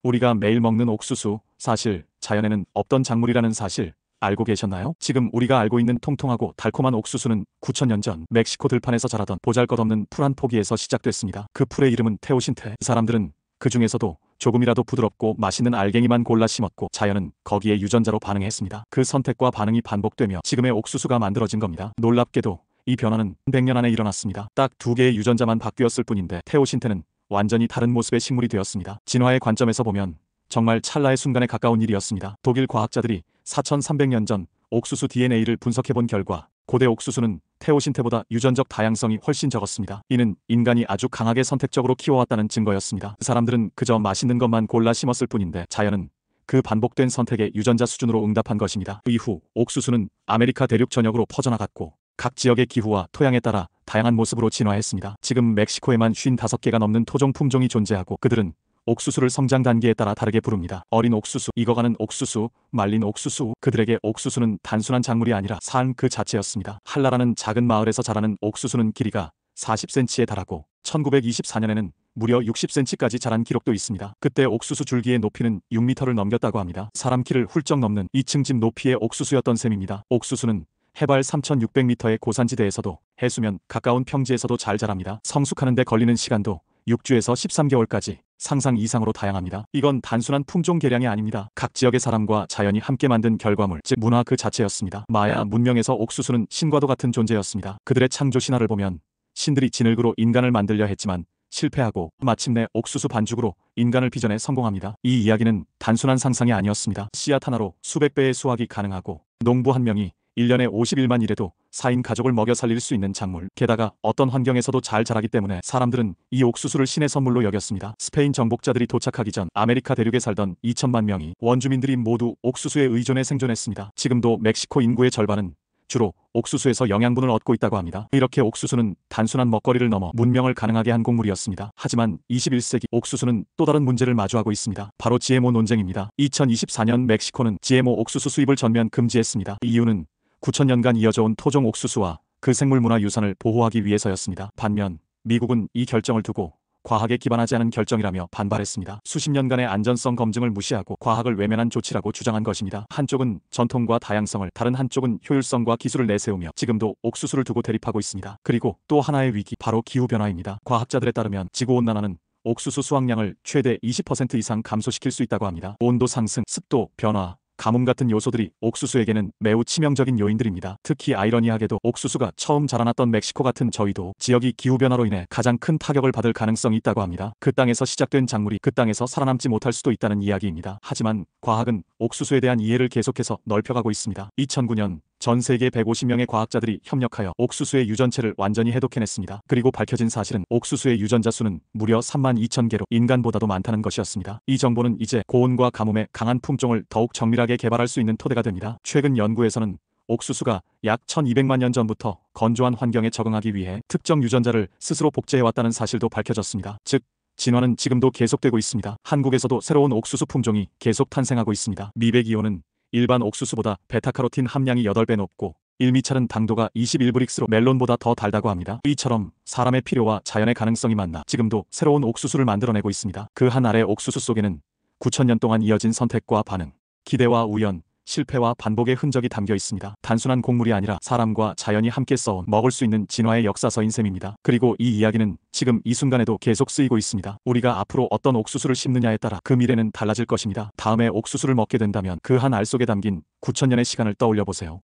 우리가 매일 먹는 옥수수, 사실 자연에는 없던 작물이라는 사실 알고 계셨나요? 지금 우리가 알고 있는 통통하고 달콤한 옥수수는 9천년 전 멕시코 들판에서 자라던 보잘것없는 풀 한 포기에서 시작됐습니다. 그 풀의 이름은 테오신테. 사람들은 그 중에서도 조금이라도 부드럽고 맛있는 알갱이만 골라 심었고 자연은 거기에 유전자로 반응했습니다. 그 선택과 반응이 반복되며 지금의 옥수수가 만들어진 겁니다. 놀랍게도 이 변화는 100년 안에 일어났습니다. 딱 2개의 유전자만 바뀌었을 뿐인데 테오신테는 완전히 다른 모습의 식물이 되었습니다. 진화의 관점에서 보면 정말 찰나의 순간에 가까운 일이었습니다. 독일 과학자들이 4300년 전 옥수수 DNA를 분석해본 결과 고대 옥수수는 테오신테보다 유전적 다양성이 훨씬 적었습니다. 이는 인간이 아주 강하게 선택적으로 키워왔다는 증거였습니다. 사람들은 그저 맛있는 것만 골라 심었을 뿐인데 자연은 그 반복된 선택에 유전자 수준으로 응답한 것입니다. 이후 옥수수는 아메리카 대륙 전역으로 퍼져나갔고 각 지역의 기후와 토양에 따라 다양한 모습으로 진화했습니다. 지금 멕시코에만 55개가 넘는 토종 품종이 존재하고 그들은 옥수수를 성장 단계에 따라 다르게 부릅니다. 어린 옥수수, 익어가는 옥수수, 말린 옥수수. 그들에게 옥수수는 단순한 작물이 아니라 삶 그 자체였습니다. 한라라는 작은 마을에서 자라는 옥수수는 길이가 40cm에 달하고 1924년에는 무려 60cm까지 자란 기록도 있습니다. 그때 옥수수 줄기의 높이는 6m를 넘겼다고 합니다. 사람 키를 훌쩍 넘는 2층 집 높이의 옥수수였던 셈입니다. 옥수수는 해발 3600m의 고산지대에서도 해수면 가까운 평지에서도 잘 자랍니다. 성숙하는 데 걸리는 시간도 6주에서 13개월까지 상상 이상으로 다양합니다. 이건 단순한 품종 개량이 아닙니다. 각 지역의 사람과 자연이 함께 만든 결과물, 즉 문화 그 자체였습니다. 마야 문명에서 옥수수는 신과도 같은 존재였습니다. 그들의 창조 신화를 보면 신들이 진흙으로 인간을 만들려 했지만 실패하고 마침내 옥수수 반죽으로 인간을 빚어내 성공합니다. 이 이야기는 단순한 상상이 아니었습니다. 씨앗 하나로 수백 배의 수확이 가능하고 농부 한 명이 1년에 51만 일해도 4인 가족을 먹여 살릴 수 있는 작물. 게다가 어떤 환경에서도 잘 자라기 때문에 사람들은 이 옥수수를 신의 선물로 여겼습니다. 스페인 정복자들이 도착하기 전 아메리카 대륙에 살던 2천만 명이 원주민들이 모두 옥수수에 의존해 생존했습니다. 지금도 멕시코 인구의 절반은 주로 옥수수에서 영양분을 얻고 있다고 합니다. 이렇게 옥수수는 단순한 먹거리를 넘어 문명을 가능하게 한 곡물이었습니다. 하지만 21세기 옥수수는 또 다른 문제를 마주하고 있습니다. 바로 GMO 논쟁입니다. 2024년 멕시코는 GMO 옥수수 수입을 전면 금지했습니다. 이유는 9천년간 이어져온 토종 옥수수와 그 생물 문화 유산을 보호하기 위해서였습니다. 반면 미국은 이 결정을 두고 과학에 기반하지 않은 결정이라며 반발했습니다. 수십 년간의 안전성 검증을 무시하고 과학을 외면한 조치라고 주장한 것입니다. 한쪽은 전통과 다양성을, 다른 한쪽은 효율성과 기술을 내세우며 지금도 옥수수를 두고 대립하고 있습니다. 그리고 또 하나의 위기, 바로 기후변화입니다. 과학자들에 따르면 지구온난화는 옥수수 수확량을 최대 20% 이상 감소시킬 수 있다고 합니다. 온도 상승, 습도 변화, 가뭄 같은 요소들이 옥수수에게는 매우 치명적인 요인들입니다. 특히 아이러니하게도 옥수수가 처음 자라났던 멕시코 같은 저위도 지역이 기후변화로 인해 가장 큰 타격을 받을 가능성이 있다고 합니다. 그 땅에서 시작된 작물이 그 땅에서 살아남지 못할 수도 있다는 이야기입니다. 하지만 과학은 옥수수에 대한 이해를 계속해서 넓혀가고 있습니다. 2009년 전 세계 150명의 과학자들이 협력하여 옥수수의 유전체를 완전히 해독해냈습니다. 그리고 밝혀진 사실은 옥수수의 유전자 수는 무려 32,000개로 인간보다도 많다는 것이었습니다. 이 정보는 이제 고온과 가뭄에 강한 품종을 더욱 정밀하게 개발할 수 있는 토대가 됩니다. 최근 연구에서는 옥수수가 약 1200만 년 전부터 건조한 환경에 적응하기 위해 특정 유전자를 스스로 복제해왔다는 사실도 밝혀졌습니다. 즉, 진화는 지금도 계속되고 있습니다. 한국에서도 새로운 옥수수 품종이 계속 탄생하고 있습니다. 미백이온은 일반 옥수수보다 베타카로틴 함량이 8배 높고 일미찰은 당도가 21브릭스로 멜론보다 더 달다고 합니다. 이처럼 사람의 필요와 자연의 가능성이 만나 지금도 새로운 옥수수를 만들어내고 있습니다. 그 한 알의 옥수수 속에는 9천년 동안 이어진 선택과 반응, 기대와 우연, 실패와 반복의 흔적이 담겨 있습니다. 단순한 곡물이 아니라 사람과 자연이 함께 써온 먹을 수 있는 진화의 역사서인 셈입니다. 그리고 이 이야기는 지금 이 순간에도 계속 쓰이고 있습니다. 우리가 앞으로 어떤 옥수수를 심느냐에 따라 그 미래는 달라질 것입니다. 다음에 옥수수를 먹게 된다면 그 한 알 속에 담긴 9천년의 시간을 떠올려 보세요.